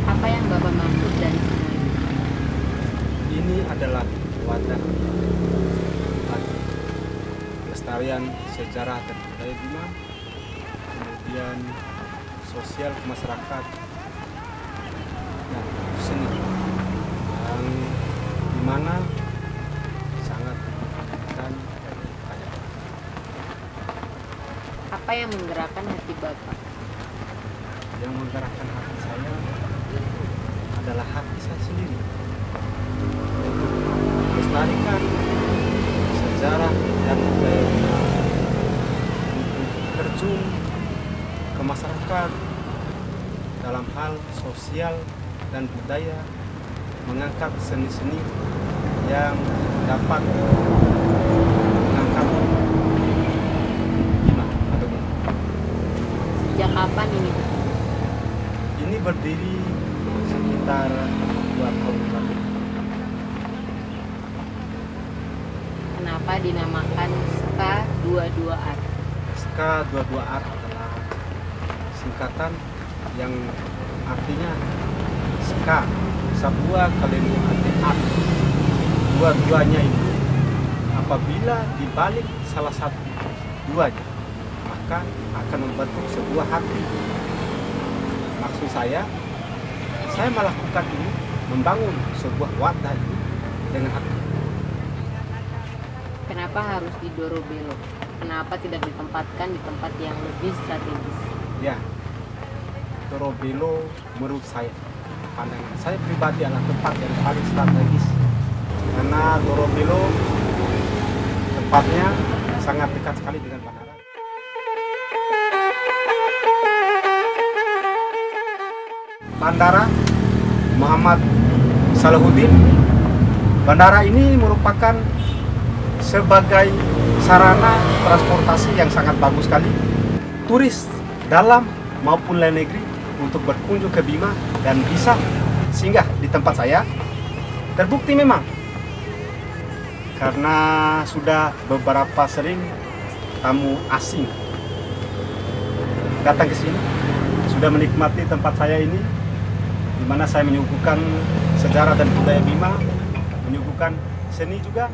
Apa yang Bapak maksud dari semua ini? Ini adalah wadah bagi pelestarian sejarah dan budaya Bima, kemudian sosial ke masyarakat dan seni yang dimana sangat dibutuhkan banyak. Apa yang menggerakkan hati Bapak? Yang menggerakkan hati saya adalah hati saya sendiri untuk melestarikan sejarah dan budaya Bima, untuk terjun ke masyarakat dalam hal sosial dan budaya, mengangkat seni-seni yang dapat mengangkat Bima atau Bima. Sejak kapan ini? Ini berdiri sekitar 2 tahun lalu. Kenapa dinamakan SKA 22 Art? SKA 22 Art adalah singkatan yang artinya SKA, sebuah kalimat arti art. Dua-duanya itu apabila dibalik salah satu duanya, maka akan membentuk sebuah hati. Maksud saya melakukan ini, membangun sebuah wadah ini dengan hati. Kenapa harus di Dorobelo? Kenapa tidak ditempatkan di tempat yang lebih strategis? Ya, Dorobelo menurut saya, pandangan saya pribadi adalah tempat yang paling strategis. Karena Dorobelo tempatnya sangat dekat sekali dengan bandara. Bandara Muhammad Salahuddin. Bandara ini merupakan sebagai sarana transportasi yang sangat bagus sekali. Turis dalam maupun luar negeri untuk berkunjung ke Bima dan bisa singgah di tempat saya. Terbukti memang karena sudah beberapa sering tamu asing datang ke sini, sudah menikmati tempat saya ini, di mana saya menyuguhkan sejarah dan budaya Bima, menyuguhkan seni juga.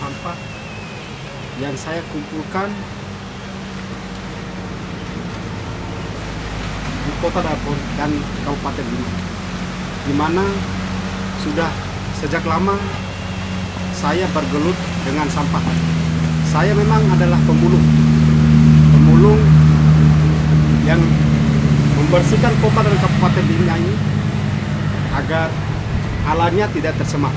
sampah yang saya kumpulkan di Kota Dapur dan Kabupaten Bima, di mana sudah sejak lama saya bergelut dengan sampah. Saya memang adalah pemulung yang membersihkan kota dan kabupaten Bima ini agar alamnya tidak tercemar.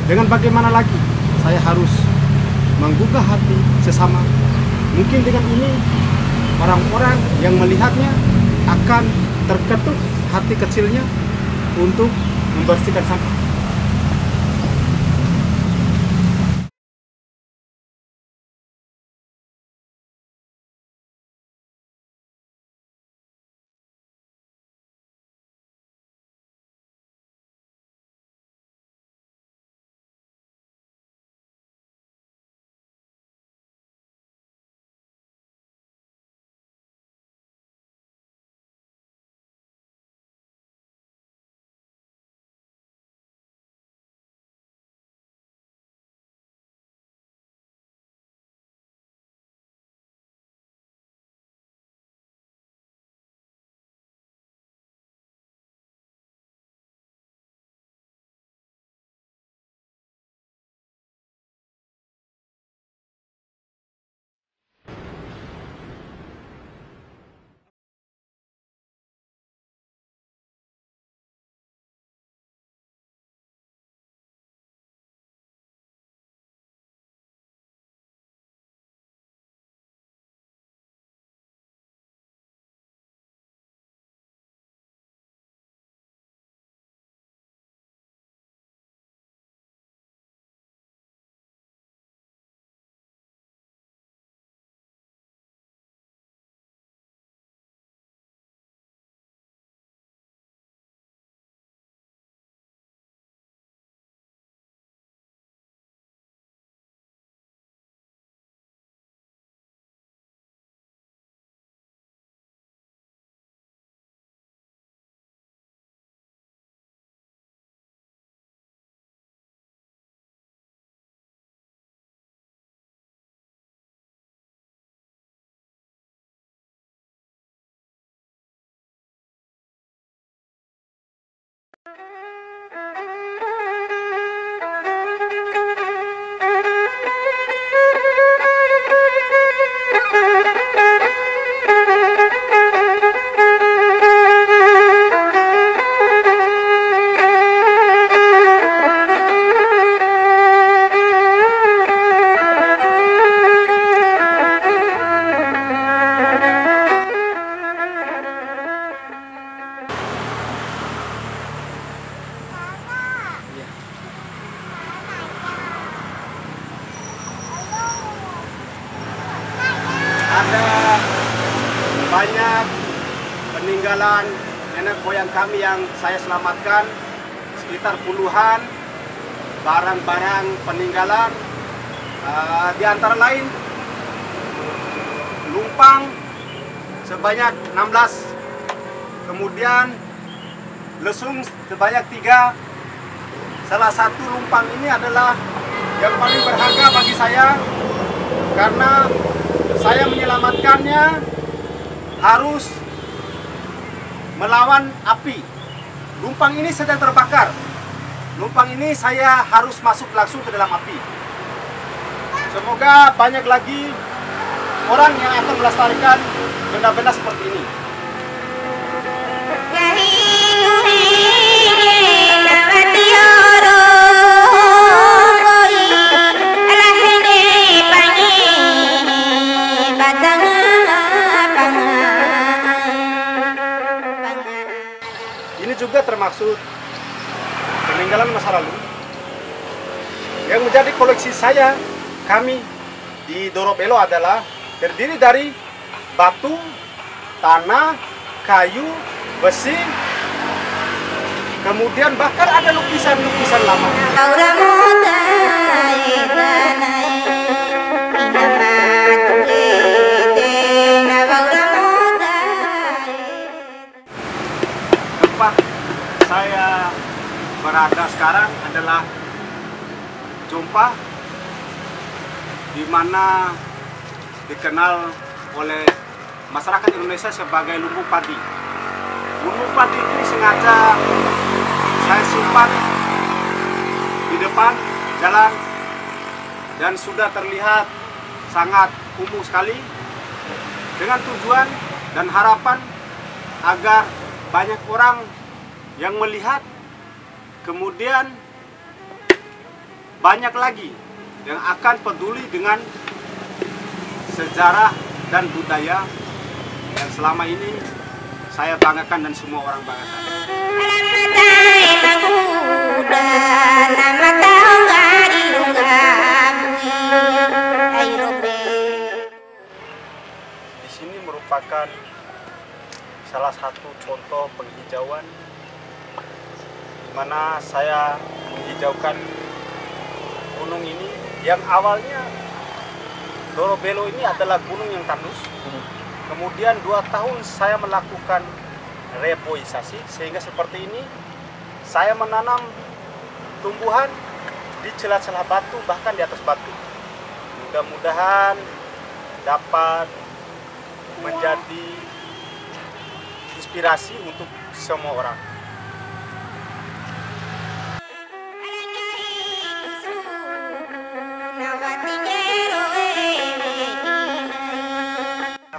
Dengan bagaimana lagi saya harus menggugah hati sesama. Mungkin dengan ini orang-orang yang melihatnya akan terketuk hati kecilnya untuk membersihkan sampah. Ada banyak peninggalan nenek moyang kami yang saya selamatkan, sekitar puluhan barang-barang peninggalan, di antara lain lumpang sebanyak 16, kemudian lesung sebanyak 3. Salah satu lumpang ini adalah yang paling berharga bagi saya karena saya menyelamatkannya harus melawan api. Lumpang ini sedang terbakar. Lumpang ini saya harus masuk langsung ke dalam api. Semoga banyak lagi orang yang akan melestarikan benda-benda seperti ini. Ini juga termasuk peninggalan masa lalu yang menjadi koleksi kami di Dorobelo adalah terdiri dari batu, tanah, kayu, besi, kemudian bahkan ada lukisan-lukisan lama. Tempat saya berada sekarang adalah Jompa di mana dikenal oleh masyarakat Indonesia sebagai lumbung padi. Lumbung padi ini sengaja saya simpan di depan jalan dan sudah terlihat sangat kumuh sekali, dengan tujuan dan harapan agar banyak orang yang melihat, kemudian banyak lagi yang akan peduli dengan sejarah dan budaya yang selama ini saya banggakan dan semua orang banggakan. Di sini merupakan salah satu contoh penghijauan di mana saya menghijaukan gunung ini yang awalnya Dorobelo ini adalah gunung yang tandus. Kemudian 2 tahun saya melakukan reboisasi sehingga seperti ini. Saya menanam tumbuhan di celah-celah batu, bahkan di atas batu. Mudah-mudahan dapat menjadi inspirasi untuk semua orang.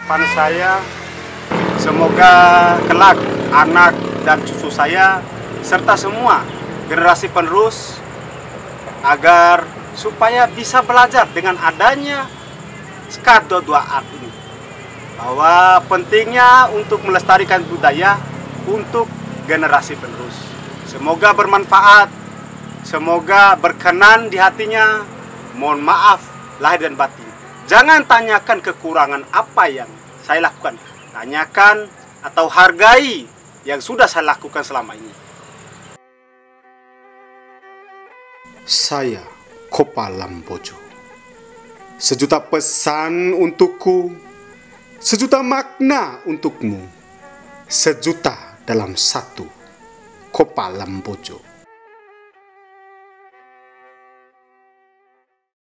Harapan saya, semoga kelak anak dan cucu saya serta semua generasi penerus agar supaya bisa belajar dengan adanya Skado 2 Art ini, bahwa pentingnya untuk melestarikan budaya untuk generasi penerus. Semoga bermanfaat, semoga berkenan di hatinya. Mohon maaf lahir dan batin. Jangan tanyakan kekurangan apa yang saya lakukan, tanyakan atau hargai yang sudah saya lakukan selama ini. Saya Kopa Lambojo. Sejuta pesan untukku, sejuta makna untukmu, sejuta dalam satu. Kopa Lambojo.